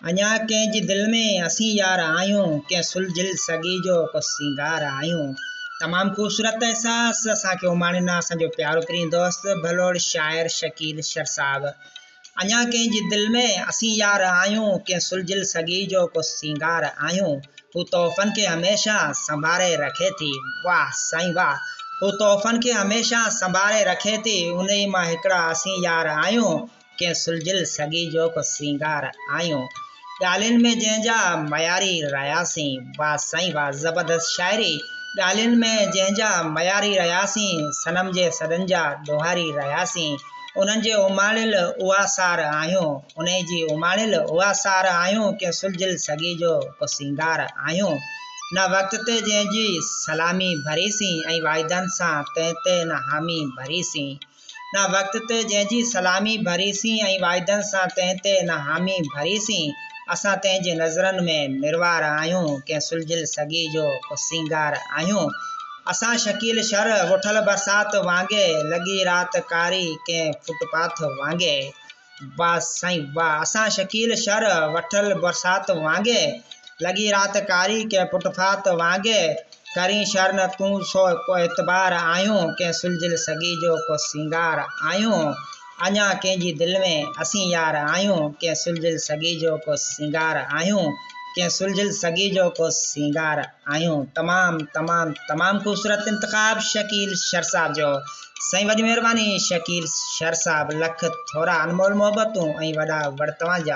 अञा कंहिंजी दिल में असीं यार आहियूं, कंहिं सुलझिल सगी जो को सिंगार आहियूं। तमाम खूबसूरत एहसास असांखे उमाणींदा असांजो प्यारो प्रिय दोस्त भलोड़ शायर शकील शर साहब। अञा कंहिंजी दिल में असीं यार आहियूं, कंहिं सुलझिल सगी जो को सिंगार आहियूं। हू तोहफ़न के हमेशा संभारे रखे थी, वाह साईं वाह। हू तोहफ़न के हमेशा संभारे रखे थी, उन ई मां हिकिड़ा असीं यार आहियूं, कंहिं सुलझिल सगी जो को सिंगार आहियूं। ॻाल्हियुनि में जंहिंजा मयारी रहियासीं, वाह साईं वाह ज़बरदस्त शाइरी। ॻाल्हियुनि में जंहिंजा मयारी रहियासीं, सनम जे सदन जा ॾोहारी रहियासीं। उन्हनि जे उमाणिल उहा सार आहियूं, उन जी उमाणिल उहा सार आहियूं, कंहिं सुलझिल सगी जो को सिंगार आहियूं। न वक़्त ते जंहिंजी सलामी भरीसीं, ऐं वाइदनि सां तंहिं ते न हामी भरीसीं। न वक़्त ते जंहिंजी सलामी भरीसीं, ऐं वाइदनि सां तंहिं ते न हामी भरीसीं। असां तंहिंजे नज़रनि में मिरवार आहियूं, कंहिं सुलझिल सगी जो को सिंगार आहियूं। असां शकील शर वुठल बरसाति वांगे, लॻी राति कारी कंहिं फुटपाथ वांगे, वाह साईं वाह। असां शकील शर वठल बरसाति वांगे, लॻी राति कारी कंहिं फुटपाथ वांगे। करी शर न तूं सो को एतबार आहियूं, कंहिं सुलझिल सगी जो को सिंगार आहियूं। अञा कंहिंजी दिल में असीं यार आहियूं, कंहिं सुलझिल सगी जो को सिंगार आहियूं, कंहिं सुलझिल सगी जो को सिंगार आहियूं। तमाम खूबसूरत इंतखाब शकील शर साहब जो। साईं वॾी महिरबानी शकील शर साहब, लख थोरा अनमोल मोहबतूं ऐं वॾा वड़ तव्हांजा।